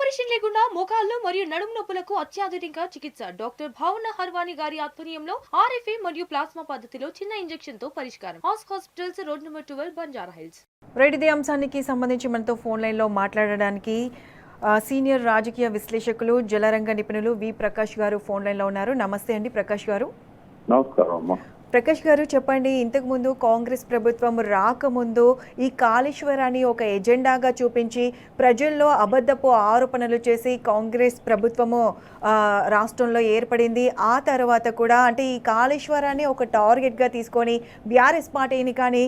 Operation లేకుండా మోకాళ్లు మరియు నడుము నొప్పులకు అత్యాధునిక చికిత్స డాక్టర్ భావన హర్వాని గారి ఆధ్వర్యంలో ఆర్ఎఫ్ఏ మరియు ప్లాస్మా పద్ధతిలో చిన్న ఇంజెక్షన్ తో పరిష్కారం. Hospitals road number 12 Banjara hills. Right, ఇదే అంశానికి సంబంధించి మనతో ఫోన్ లైన్లో మాట్లాడడానికి సీనియర్ రాజకీయ విశ్లేషకులు జలరంగ నిపుణులు వి ప్రకాష్ గారు ఫోన్ లైన్లో ఉన్నారు. నమస్తే అండి ప్రకాష్ గారు. నమస్కారం అమ్మా. ప్రకాష్ గారు చెప్పండి, ఇంతకుముందు కాంగ్రెస్ ప్రభుత్వం రాకముందు ఈ కాళేశ్వరాన్ని ఒక ఎజెండాగా చూపించి ప్రజల్లో అబద్ధపు ఆరోపణలు చేసి కాంగ్రెస్ ప్రభుత్వము రాష్ట్రంలో ఏర్పడింది. ఆ తర్వాత కూడా అంటే ఈ కాళేశ్వరాన్ని ఒక టార్గెట్గా తీసుకొని బీఆర్ఎస్ పార్టీని కానీ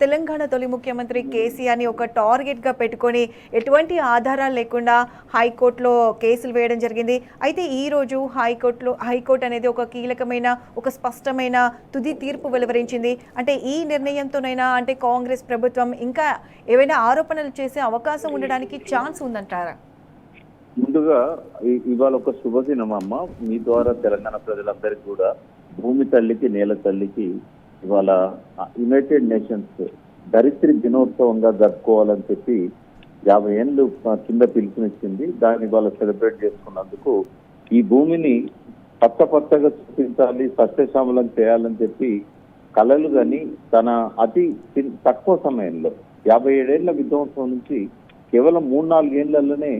తెలంగాణ తొలి ముఖ్యమంత్రి కేసీఆర్ని ఒక టార్గెట్గా పెట్టుకొని ఎటువంటి ఆధారాలు లేకుండా హైకోర్టులో కేసులు వేయడం జరిగింది. అయితే ఈరోజు హైకోర్టు అనేది ఒక కీలకమైన ఒక స్పష్టమైన తుది తీర్పు వెలువరించింది. అంటే ఈ నిర్ణయంతోనైనా అంటే కాంగ్రెస్ ప్రభుత్వం ఇంకా ఏవైనా ఆరోపణలు చేసే అవకాశం ఉండడానికి ఛాన్స్ ఉందంటారా? ముందుగా ఇవాళ ఒక శుభదినం అమ్మ. మీ ద్వారా తెలంగాణ ప్రజలందరికీ కూడా భూమి తల్లికి నేల తల్లికి ఇవాళ యునైటెడ్ నేషన్స్ ధరిత్రి దినోత్సవంగా జరుపుకోవాలని చెప్పి 50 ఏళ్ళు కింద పిలుపునిచ్చింది. దాన్ని ఇవాళ సెలబ్రేట్ చేసుకున్నందుకు ఈ భూమిని పచ్చగా చూపించాలి, సస్యశ్యామలం చేయాలని చెప్పి కలలు కానీ తన అతి తక్కువ సమయంలో 57 ఏళ్ల విధ్వంసం నుంచి కేవలం 3-4 ఏళ్లలోనే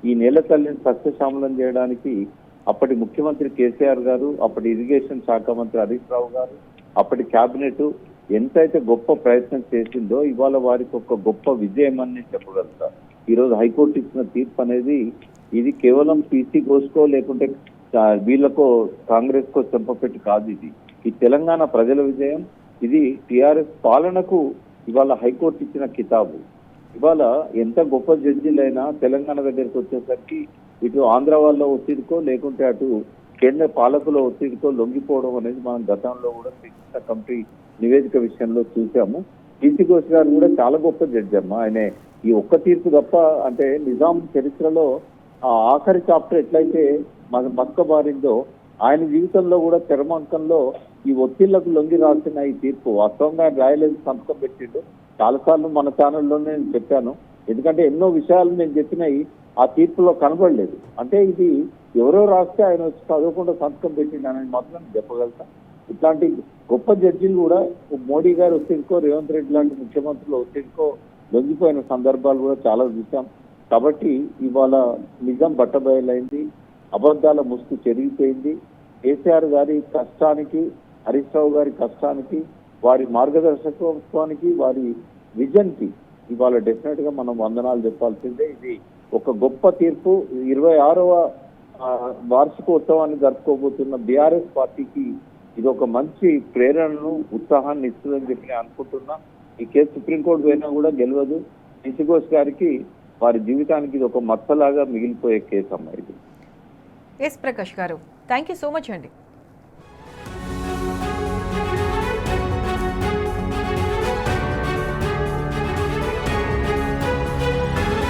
ఈ నేల తల్లిని సస్యశ్యామలం చేయడానికి అప్పటి ముఖ్యమంత్రి కేసీఆర్ గారు, అప్పటి ఇరిగేషన్ శాఖ మంత్రి హరీష్ రావు గారు, అప్పటి క్యాబినెట్ ఎంతైతే గొప్ప ప్రయత్నం చేసిందో ఇవాళ వారికి ఒక గొప్ప విజయం అని చెప్పగలుగుతా. ఈరోజు హైకోర్టు ఇచ్చిన తీర్పు అనేది ఇది కేవలం పీసీ కోసుకో లేకుంటే వీళ్ళకో కాంగ్రెస్ కో చెంపపెట్టి కాదు. ఈ తెలంగాణ ప్రజల విజయం. ఇది టిఆర్ఎస్ పాలనకు ఇవాళ హైకోర్టు ఇచ్చిన కితాబు. ఇవాళ ఎంత గొప్ప జడ్జిలైనా తెలంగాణ దగ్గరికి వచ్చేసరికి ఇటు ఆంధ్ర వాళ్ళ ఒత్తిడికో లేకుంటే అటు కేంద్ర పాలకుల ఒత్తిడితో లొంగిపోవడం అనేది మనం గతంలో కూడా శ్రీకృష్ణ కమిటీ నివేదిక విషయంలో చూసాము. కీర్తి ఘోష్ గారు కూడా చాలా గొప్ప జడ్జి అమ్మ. ఆయన ఈ ఒక్క తీర్పు తప్ప అంటే నిజాం చరిత్రలో ఆఖరి చాప్టర్ ఎట్లయితే మస్కబారిందో ఆయన జీవితంలో కూడా తెరమాంకంలో ఈ ఒత్తిళ్లకు లొంగి రాసిన ఈ తీర్పు వాస్తవంగా రాయలేదు, సంతకం పెట్టిండు. చాలాసార్లు మన ఛానల్లోనే నేను చెప్పాను. ఎందుకంటే ఎన్నో విషయాలు నేను చెప్పినాయి ఆ తీర్పులో కనబడలేదు. అంటే ఇది ఎవరో రాస్తే ఆయన వచ్చి చదవకుండా సంతకం పెట్టిండు అనేది మాత్రం చెప్పగలుగుతా. ఇట్లాంటి గొప్ప జడ్జిలు కూడా మోడీ గారు ఒత్తిడికో రేవంత్ రెడ్డి లాంటి ముఖ్యమంత్రులు ఒత్తిడికో లొంగిపోయిన సందర్భాలు కూడా చాలా చూసాం. కాబట్టి ఇవాళ నిజం బట్టబయలైంది, అబద్ధాల ముసుగు చెరిగిపోయింది. కేసీఆర్ గారి కష్టానికి, హరీష్ రావు గారి కష్టానికి, వారి మార్గదర్శకత్వానికి, వారి విజన్ కి ఇవాళ డెఫినెట్ గా మనం వందనాలు చెప్పాల్సిందే. ఇది ఒక గొప్ప తీర్పు. 26వ వార్షికోత్సవాన్ని జరుపుకోబోతున్న బీఆర్ఎస్ పార్టీకి ఇది ఒక మంచి ప్రేరణను, ఉత్సాహాన్ని ఇస్తుందని చెప్పి నేను అనుకుంటున్నా. ఈ కేసు సుప్రీంకోర్టు పోయినా కూడా గెలవదు. కీర్తి ఘోష్ గారికి వారి జీవితానికి ఇది ఒక మచ్చలాగా మిగిలిపోయే కేసు అమ్మ ఇది. ఎస్ ప్రకాష్ గారు, థ్యాంక్ యూ సో మచ్ అండి.